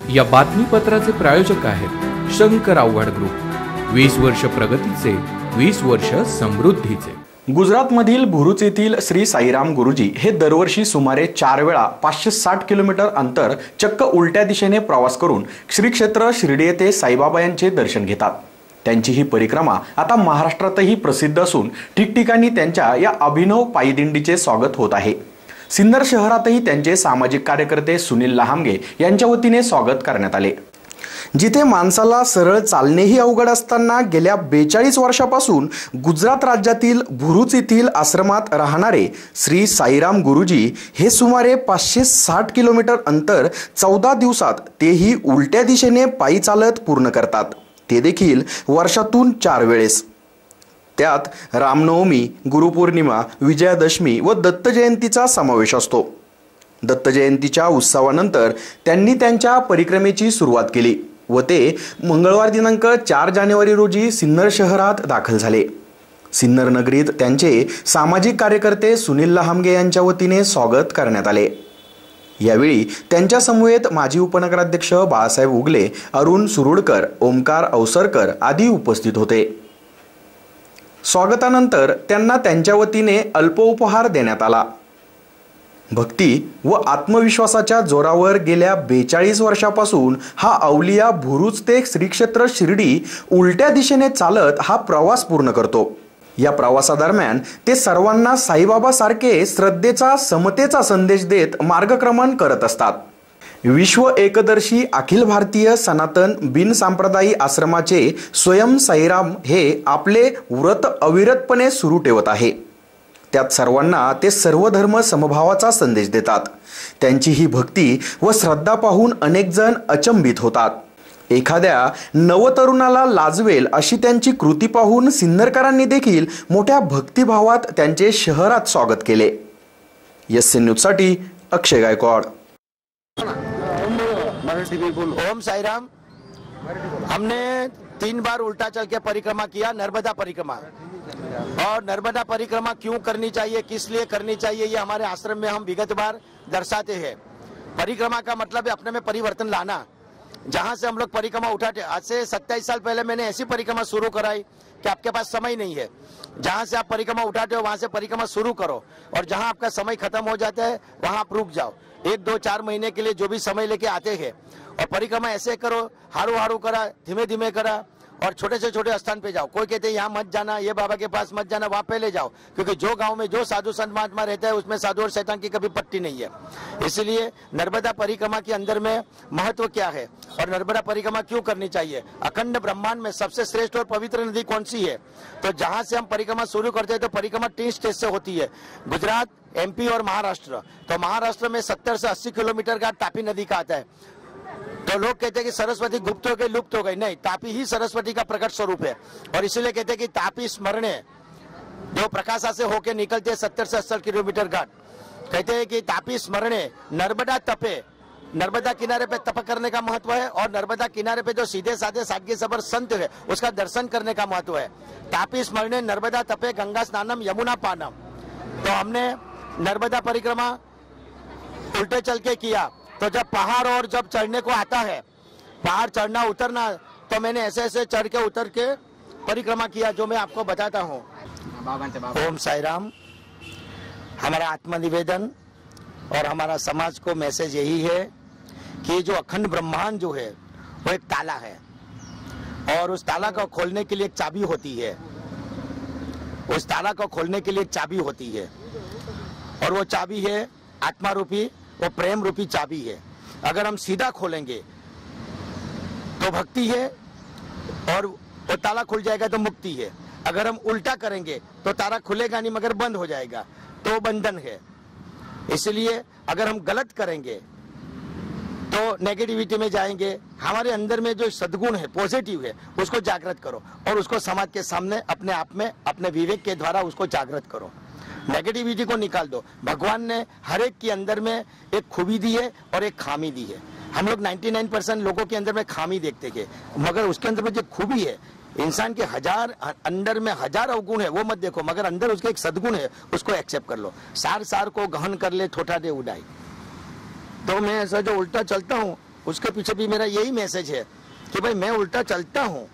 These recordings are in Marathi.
या बातमीपत्राचे प्रायोजक आहेत शंकर आव्हाड ग्रुप। 20 वर्ष प्रगतीचे, 20 वर्ष समृद्धीचे। गुजरातमधील भुरुच येथील श्री साईराम गुरुजी हे दरवर्षी सुमारे 4 वेळा 560 किलोमीटर अंतर चक्क उलट्या दिशेने प्रवास करून श्री क्षेत्र शिर्डी येथे साईबाबा यांचे दर्शन घेतात। त्यांची ही परिक्रमा आता महाराष्ट्रातही प्रसिद्ध असून ठिकठिकाणी त्यांच्या या अभिनव पायीदिंडीचे स्वागत होत आहे। सिन्नर शहरातही त्यांचे सामाजिक कार्यकर्ते सुनील लहामगे यांच्या वतीने स्वागत करण्यात आले। जिथे माणसाला सरळ चालणेही अवघड असताना गेल्या 42 वर्षापासून गुजरात राज्यातील भुरुच येथील आश्रमात राहणारे श्री साईराम गुरुजी हे सुमारे 560 किलोमीटर अंतर 14 दिवसात तेही उलट्या दिशेने पायी चालत पूर्ण करतात, ते देखील वर्षातून 4 वेळेस। त्यात रामनवमी, गुरुपौर्णिमा, विजयादशमी व दत्त जयंतीचा समावेश असतो। दत्त जयंतीच्या उत्सवानंतर त्यांनी त्यांच्या परिक्रमेची सुरुवात केली व ते मंगळवार दिनांक 4 जानेवारी रोजी सिन्नर शहरात दाखल झाले। सिन्नर नगरीत त्यांचे सामाजिक कार्यकर्ते सुनील लहामगे यांच्या वतीने स्वागत करण्यात आले। यावेळी त्यांच्या समवेत माजी उपनगराध्यक्ष बाळासाहेब उगले, अरुण सुरुडकर, ओमकार अवसरकर आदी उपस्थित होते। स्वागतानंतर त्यांना त्यांच्या वतीने अल्पोपहार देण्यात आला। भक्ती व आत्मविश्वासाच्या जोरावर गेल्या 42 वर्षापासून हा अवलिया भुरुच ते श्री क्षेत्र शिर्डी उलट्या दिशेने चालत हा प्रवास पूर्ण करतो। या प्रवासादरम्यान ते सर्वांना साईबाबा सारखे श्रद्धेचा, समतेचा संदेश देत मार्गक्रमण करत असतात। विश्व एकदर्शी अखिल भारतीय सनातन बिन सांप्रदायी आश्रमाचे स्वयं साईराम हे आपले व्रत अविरतपणे सुरू ठेवत आहे। त्यात सर्वांना ते सर्वधर्म समभावाचा संदेश देतात। त्यांची ही भक्ती व श्रद्धा पाहून अनेक जण अचंबित होतात। एखाद्या नवतरुणाला लाजवेल अशी त्यांची कृती पाहून सिन्नरकरांनी देखील मोठ्या भक्तिभावात त्यांचे शहरात स्वागत केले। एसएन न्यूजसाठी अक्षय गायकवाड। ओम साईराम। हमने 3 बार उल्टा चल के परिक्रमा किया, नर्मदा परिक्रमा। और नर्मदा परिक्रमा क्यों करनी चाहिए, किस लिए करनी चाहिए, ये हमारे आश्रम में हम विगत बार दर्शाते हैं। परिक्रमा का मतलब है अपने में परिवर्तन लाना। जहां से हम लोग परिक्रमा उठाते, आज से 27 साल पहले मैंने ऐसी परिक्रमा शुरू कराई कि आपके पास समय नहीं है। जहां से आप परिक्रमा उठाते हो वहां से परिक्रमा शुरू करो, और जहां आपका समय खत्म हो जाता है वहां आप रुक जाओ। 1, 2, 4 महीने के लिए जो भी समय लेके आते हैं, और परिक्रमा ऐसे करो, हारू हारू करा, धीमे धीमे करा, और छोटे से छोटे स्थान पे जाओ। कोई कहते हैं यहाँ मत जाना, ये बाबा के पास मत जाना, वहां पहले जाओ, क्योंकि जो गांव में जो साधु संत महात्मा रहता है उसमें साधु और शैतान की कभी पट्टी नहीं है। इसलिए नर्मदा परिक्रमा के अंदर में महत्व क्या है और नर्मदा परिक्रमा क्यों करनी चाहिए। अखंड ब्रह्मांड में सबसे श्रेष्ठ और पवित्र नदी कौन सी है, तो जहां से हम परिक्रमा शुरू करते हैं तो परिक्रमा 3 स्टेज से होती है, गुजरात, MP और महाराष्ट्र। तो महाराष्ट्र में 70 से 80 किलोमीटर का तापी नदी का आता है। तो लोग कहते हैं कि सरस्वती गुप्त हो गई, लुप्त हो गई। नहीं, तापी ही सरस्वती का प्रकट स्वरूप है, और इसीलिए कहते हैं कि तापी स्मरणे जो प्रकाशा से होके निकलते हैं 70 से 80 किलोमीटर घाट, कहते हैं कि तापी स्मरणे नर्मदा तपे। नर्मदा किनारे पे तप करने का महत्व है, और नर्मदा किनारे पे जो सीधे साधे सादगी सबर संत है उसका दर्शन करने का महत्व है। तापी स्मरणे नर्मदा तपे गंगा स्नानम यमुना पानम। तो हमने नर्मदा परिक्रमा उल्टे चल के किया। तो जब पहाड़ और जब चढ़ने को आता है, पहाड़ चढ़ना उतरना, तो मैंने ऐसे ऐसे चढ़ के उतर के परिक्रमा किया, जो मैं आपको बताता हूँ। ओम साईराम। हमारा आत्मनिवेदन और हमारा समाज को मैसेज यही है कि जो अखंड ब्रह्मांड जो है वो एक ताला है, और उस ताला को खोलने के लिए एक चाबी होती है। उस ताला को खोलने के लिए एक चाबी होती है, और वो चाबी है आत्मा रूपी, वो प्रेम रूपी चाबी है। अगर हम सीधा खोलेंगे तो भक्ति है, और वो ताला खुल जाएगा तो मुक्ति है। अगर हम उल्टा करेंगे तो ताला खुलेगा नहीं मगर बंद हो जाएगा, तो बंधन है। इसलिए अगर हम गलत करेंगे तो नेगेटिविटी में जाएंगे। हमारे अंदर में जो सद्गुण है, पॉजिटिव है, उसको जागृत करो, और उसको समाज के सामने अपने आप में अपने विवेक के द्वारा उसको जागृत करो। नेगेटिविटी को निकाल दो। भगवान ने हर एक के अंदर में एक खूबी दी है और एक खामी दी है। हम लोग 99% लोगों के अंदर में खामी देखते हैं, मगर उसके अंदर में जो खूबी है, इंसान के अंदर में 1000 अवगुण है वो मत देखो, मगर अंदर उसके एक सद्गुण है, उसको एक्सेप्ट कर लो। सार सार को गहन कर ले, ठोठा दे उड़ाई। तो मैं ऐसा जो उल्टा चलता हूँ उसके पीछे भी मेरा यही मैसेज है कि भाई मैं उल्टा चलता हूँ।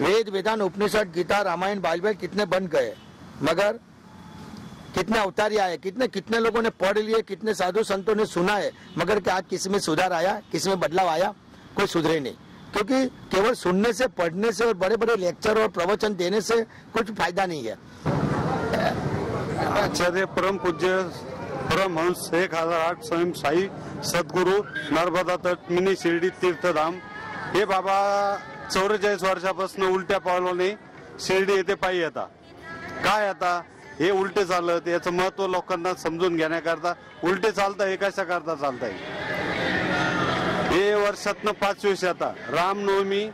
वेद वेदांत उपनिषद गीता रामायण बाइबल कितने बन गए, मगर कितने अवतारी आए, कितने लोगों ने पढ़ लिए, कितने साधु संतों ने सुना है, मगर क्या आज किसी में सुधार आया, किसी में बदलाव आया? कोई सुधरे नहीं। क्योंकि केवल सुनने से, पढ़ने से और बड़े बड़े लेक्चर और प्रवचन देने से कुछ फायदा नहीं है। आचार्य परम पूज्य परमहंस 1008 स्वयं साई सद्गुरु नर्मदा तट मिनी शिर्डी तीर्थधाम हे बाबा 44 वर्षापासून उलट्या पावलाने शिर्डी येथे पायी येतात. काय आता हे उलटे चालत, याचं महत्व लोकांना समजून घेण्याकरता उलटे चालता हे कशा करता चालताय. हे वर्षातनं 5 वेळेस येतात. रामनवमी,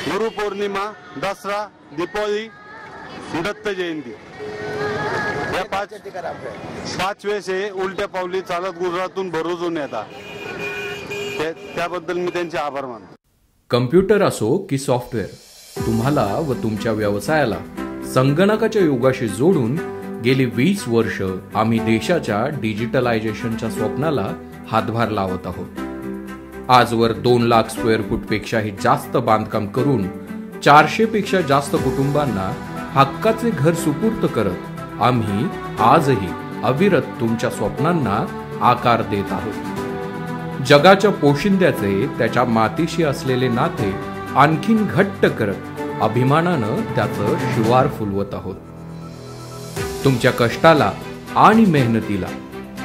गुरुपौर्णिमा, दसरा, दीपावली, दत्त जयंती या 5 वेळेस हे उलट्या पावली चालत गुजरातून भरोजून येतात. त्याबद्दल मी त्यांचे आभार मानतो. कम्प्युटर असो की सॉफ्टवेअर, तुम्हाला व तुमच्या व्यवसायाला संगणकाच्या युगाशी जोडून गेली 20 वर्ष आम्ही देशाच्या डिजिटलायझेशनच्या स्वप्नाला हातभार लावत आहोत. आजवर 2 लाख स्क्वेअर फूट पेक्षाही जास्त बांधकाम करून 400 पेक्षा जास्त कुटुंबांना हक्काचे घर सुपूर्त करत आम्ही आजही अविरत तुमच्या स्वप्नांना आकार देत आहोत. जगाच्या पोशिंद्याचे त्याच्या मातीशी असलेले नाते आणखीन घट्ट करत अभिमानानं त्याचं शिवार फुलवत आहोत. तुमच्या कष्टाला आणि मेहनतीला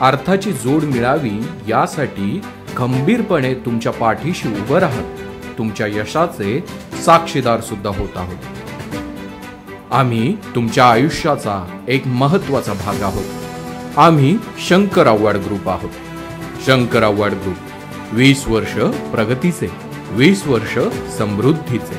अर्थाची जोड मिळावी यासाठी खंबीरपणे तुमच्या पाठीशी उभं राहत तुमच्या यशाचे साक्षीदार सुद्धा होत आहोत. आम्ही तुमच्या आयुष्याचा एक महत्त्वाचा भाग आहोत. आम्ही शंकर आव्हाड ग्रुप आहोत. शंकर आव्हाड ग्रुप 20 वर्ष प्रगतीचे, 20 वर्ष समृद्धीचे.